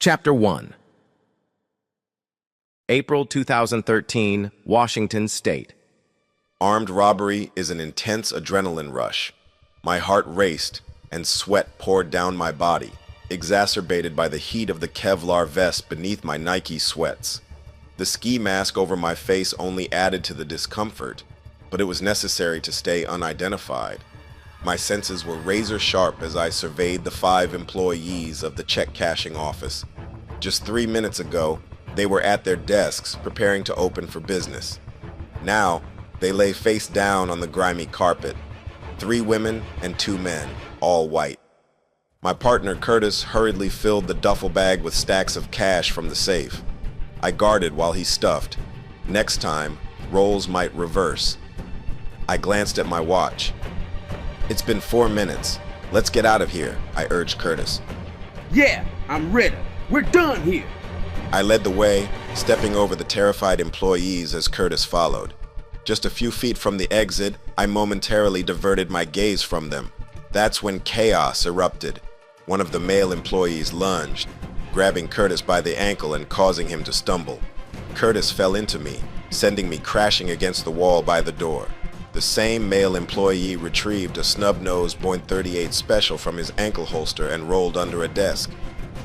Chapter 1. April 2013, Washington State. Armed robbery is an intense adrenaline rush. My heart raced and sweat poured down my body, exacerbated by the heat of the Kevlar vest beneath my Nike sweats. The ski mask over my face only added to the discomfort, but it was necessary to stay unidentified. My senses were razor sharp as I surveyed the 5 employees of the check cashing office. Just 3 minutes ago, they were at their desks preparing to open for business. Now, they lay face down on the grimy carpet. 3 women and 2 men, all white. My partner Curtis hurriedly filled the duffel bag with stacks of cash from the safe. I guarded while he stuffed. Next time, roles might reverse. I glanced at my watch. It's been 4 minutes. Let's get out of here, I urged Curtis. Yeah, I'm ready. We're done here. I led the way, stepping over the terrified employees as Curtis followed. Just a few feet from the exit, I momentarily diverted my gaze from them. That's when chaos erupted. One of the male employees lunged, grabbing Curtis by the ankle and causing him to stumble. Curtis fell into me, sending me crashing against the wall by the door. The same male employee retrieved a snub-nosed .38 special from his ankle holster and rolled under a desk.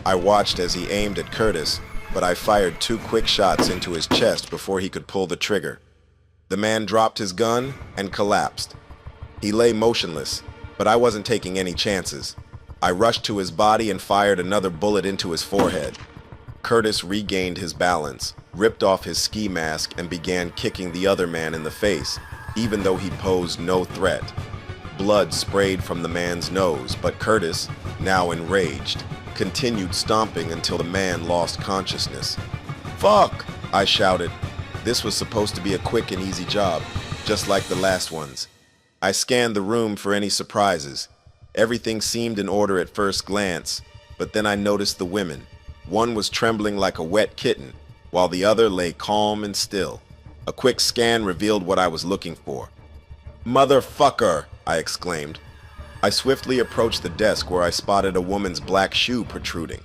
I watched as he aimed at Curtis, but I fired 2 quick shots into his chest before he could pull the trigger. The man dropped his gun and collapsed. He lay motionless, but I wasn't taking any chances. I rushed to his body and fired another bullet into his forehead. Curtis regained his balance, ripped off his ski mask, and began kicking the other man in the face, even though he posed no threat. Blood sprayed from the man's nose, but Curtis, now enraged, continued stomping until the man lost consciousness. "Fuck!" I shouted. This was supposed to be a quick and easy job, just like the last ones. I scanned the room for any surprises. Everything seemed in order at first glance, but then I noticed the women. One was trembling like a wet kitten, while the other lay calm and still. A quick scan revealed what I was looking for. "Motherfucker!" I exclaimed. I swiftly approached the desk where I spotted a woman's black shoe protruding.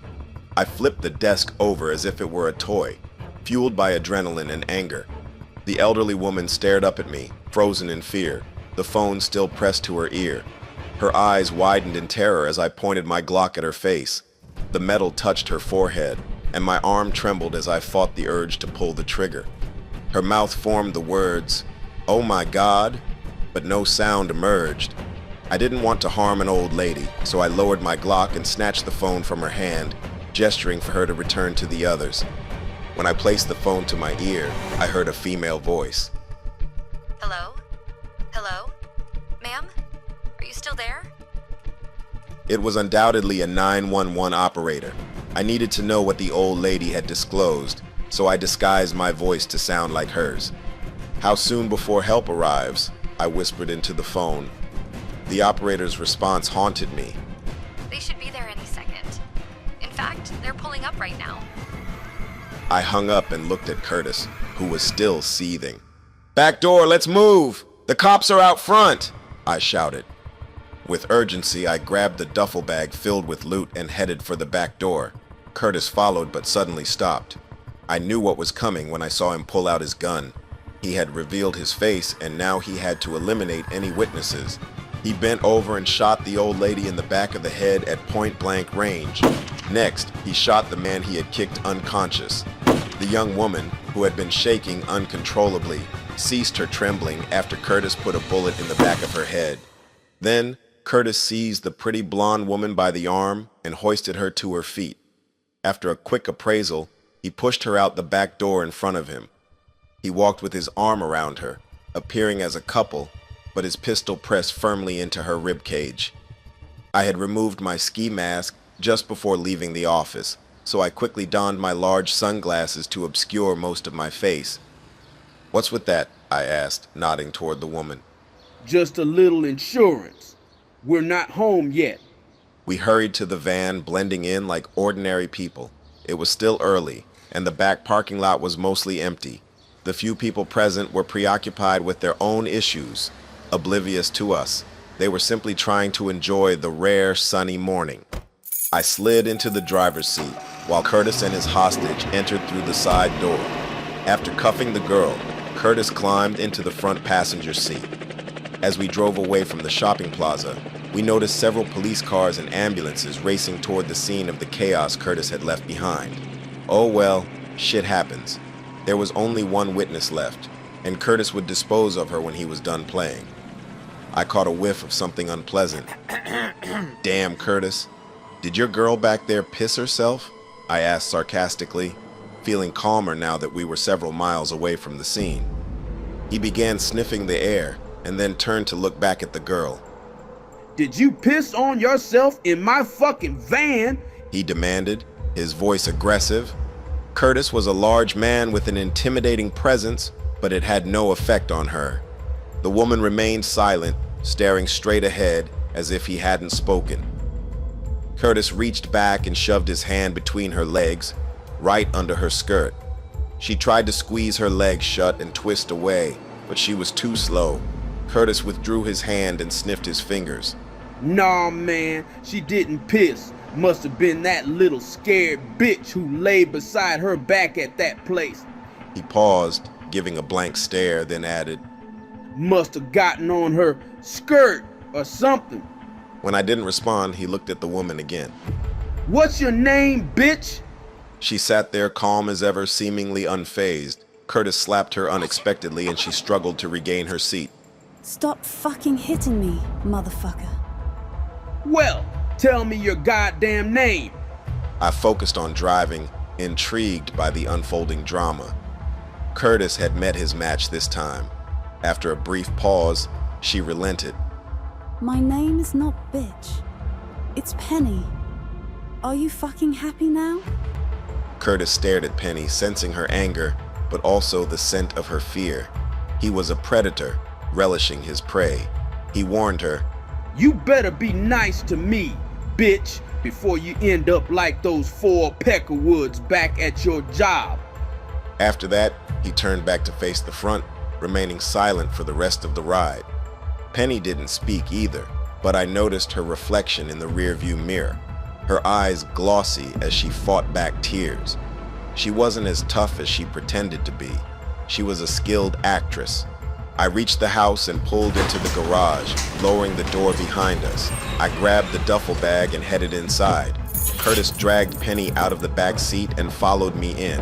I flipped the desk over as if it were a toy, fueled by adrenaline and anger. The elderly woman stared up at me, frozen in fear, the phone still pressed to her ear. Her eyes widened in terror as I pointed my Glock at her face. The metal touched her forehead, and my arm trembled as I fought the urge to pull the trigger. Her mouth formed the words, "Oh my God," but no sound emerged. I didn't want to harm an old lady, so I lowered my Glock and snatched the phone from her hand, gesturing for her to return to the others. When I placed the phone to my ear, I heard a female voice. "Hello? Hello? Ma'am? Are you still there?" It was undoubtedly a 911 operator. I needed to know what the old lady had disclosed, so I disguised my voice to sound like hers. "How soon before help arrives?" I whispered into the phone. The operator's response haunted me. "They should be there any second. In fact, they're pulling up right now." I hung up and looked at Curtis, who was still seething. "Back door, let's move! The cops are out front!" I shouted. With urgency, I grabbed the duffel bag filled with loot and headed for the back door. Curtis followed but suddenly stopped. I knew what was coming when I saw him pull out his gun. He had revealed his face, and now he had to eliminate any witnesses. He bent over and shot the old lady in the back of the head at point-blank range. Next, he shot the man he had kicked unconscious. The young woman, who had been shaking uncontrollably, ceased her trembling after Curtis put a bullet in the back of her head. Then, Curtis seized the pretty blonde woman by the arm and hoisted her to her feet. After a quick appraisal, he pushed her out the back door in front of him. He walked with his arm around her, appearing as a couple, but his pistol pressed firmly into her ribcage. I had removed my ski mask just before leaving the office, so I quickly donned my large sunglasses to obscure most of my face. "What's with that?" I asked, nodding toward the woman. Just a little insurance. We're not home yet. We hurried to the van, blending in like ordinary people. It was still early, and the back parking lot was mostly empty. The few people present were preoccupied with their own issues, oblivious to us. They were simply trying to enjoy the rare sunny morning. I slid into the driver's seat, while Curtis and his hostage entered through the side door. After cuffing the girl, Curtis climbed into the front passenger seat. As we drove away from the shopping plaza, we noticed several police cars and ambulances racing toward the scene of the chaos Curtis had left behind. Oh well, shit happens. There was only one witness left, and Curtis would dispose of her when he was done playing. I caught a whiff of something unpleasant. Damn, Curtis. Did your girl back there piss herself? I asked sarcastically, feeling calmer now that we were several miles away from the scene. He began sniffing the air and then turned to look back at the girl. Did you piss on yourself in my fucking van? He demanded, his voice aggressive. Curtis was a large man with an intimidating presence, but it had no effect on her. The woman remained silent, staring straight ahead as if he hadn't spoken. Curtis reached back and shoved his hand between her legs, right under her skirt. She tried to squeeze her legs shut and twist away, but she was too slow. Curtis withdrew his hand and sniffed his fingers. Nah, man, she didn't piss. Must have been that little scared bitch who lay beside her back at that place. He paused, giving a blank stare, then added, Must have gotten on her skirt or something. When I didn't respond, he looked at the woman again. What's your name, bitch? She sat there calm as ever, seemingly unfazed. Curtis slapped her unexpectedly and she struggled to regain her seat. Stop fucking hitting me, motherfucker. Well, tell me your goddamn name. I focused on driving, intrigued by the unfolding drama. Curtis had met his match this time. After a brief pause, she relented. My name is not bitch. It's Penny. Are you fucking happy now? Curtis stared at Penny, sensing her anger, but also the scent of her fear. He was a predator, relishing his prey. He warned her, You better be nice to me, bitch, before you end up like those 4 Peckerwoods back at your job. After that, he turned back to face the front, remaining silent for the rest of the ride. Penny didn't speak either, but I noticed her reflection in the rearview mirror, her eyes glossy as she fought back tears. She wasn't as tough as she pretended to be. She was a skilled actress. I reached the house and pulled into the garage, lowering the door behind us. I grabbed the duffel bag and headed inside. Curtis dragged Penny out of the back seat and followed me in.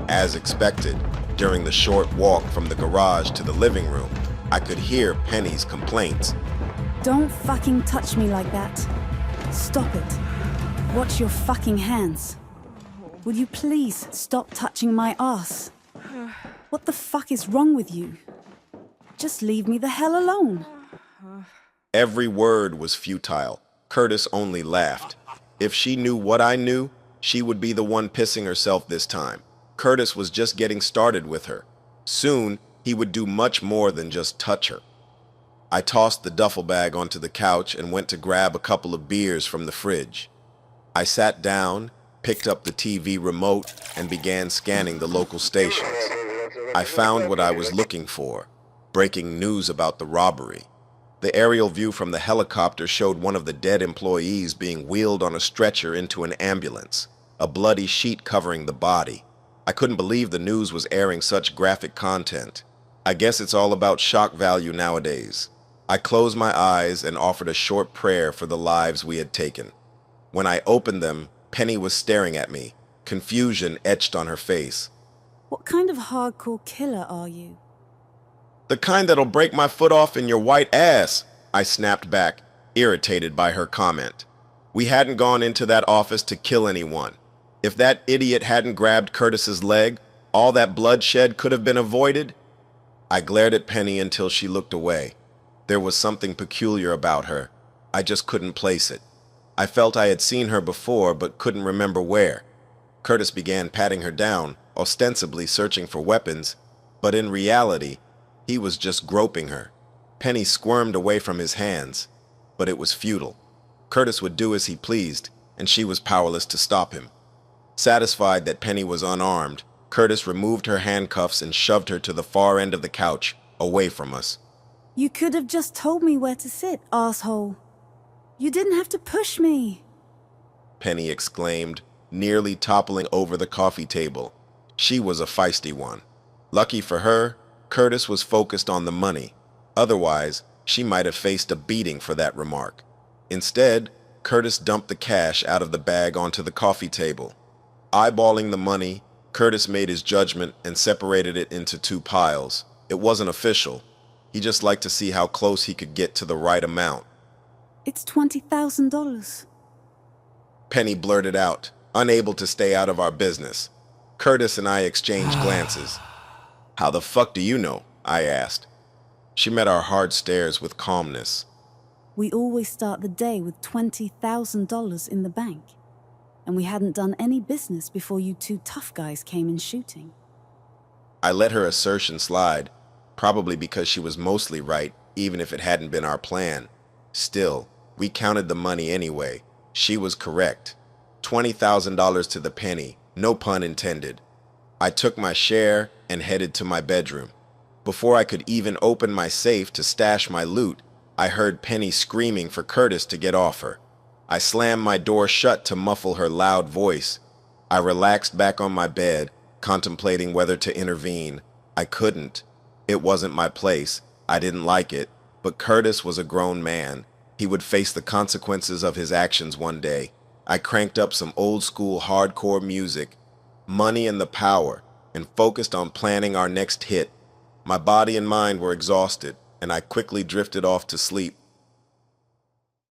As expected, during the short walk from the garage to the living room, I could hear Penny's complaints. Don't fucking touch me like that. Stop it. Watch your fucking hands. Would you please stop touching my ass? What the fuck is wrong with you? Just leave me the hell alone. Every word was futile. Curtis only laughed. If she knew what I knew, she would be the one pissing herself this time. Curtis was just getting started with her. Soon, he would do much more than just touch her. I tossed the duffel bag onto the couch and went to grab a couple of beers from the fridge. I sat down, picked up the TV remote, and began scanning the local stations. I found what I was looking for, breaking news about the robbery. The aerial view from the helicopter showed one of the dead employees being wheeled on a stretcher into an ambulance, a bloody sheet covering the body. I couldn't believe the news was airing such graphic content. I guess it's all about shock value nowadays. I closed my eyes and offered a short prayer for the lives we had taken. When I opened them, Penny was staring at me, confusion etched on her face. What kind of hardcore killer are you? The kind that'll break my foot off in your white ass, I snapped back, irritated by her comment. We hadn't gone into that office to kill anyone. If that idiot hadn't grabbed Curtis's leg, all that bloodshed could have been avoided. I glared at Penny until she looked away. There was something peculiar about her. I just couldn't place it. I felt I had seen her before, but couldn't remember where. Curtis began patting her down, ostensibly searching for weapons, but in reality, he was just groping her. Penny squirmed away from his hands, but it was futile. Curtis would do as he pleased, and she was powerless to stop him. Satisfied that Penny was unarmed, Curtis removed her handcuffs and shoved her to the far end of the couch, away from us. You could have just told me where to sit, asshole. You didn't have to push me. Penny exclaimed, nearly toppling over the coffee table. She was a feisty one. Lucky for her, Curtis was focused on the money. Otherwise, she might have faced a beating for that remark. Instead, Curtis dumped the cash out of the bag onto the coffee table. Eyeballing the money, Curtis made his judgment and separated it into two piles. It wasn't official. He just liked to see how close he could get to the right amount. It's $20,000. Penny blurted out, unable to stay out of our business. Curtis and I exchanged glances. "How the fuck do you know?" I asked. She met our hard stares with calmness. We always start the day with $20,000 in the bank. And we hadn't done any business before you two tough guys came in shooting. I let her assertion slide, probably because she was mostly right, even if it hadn't been our plan. Still, we counted the money anyway. She was correct. $20,000 to the penny, no pun intended. I took my share and headed to my bedroom. Before I could even open my safe to stash my loot, I heard Penny screaming for Curtis to get off her. I slammed my door shut to muffle her loud voice. I relaxed back on my bed, contemplating whether to intervene. I couldn't. It wasn't my place. I didn't like it. But Curtis was a grown man. He would face the consequences of his actions one day. I cranked up some old-school hardcore music, Money and the Power, and focused on planning our next hit. My body and mind were exhausted, and I quickly drifted off to sleep.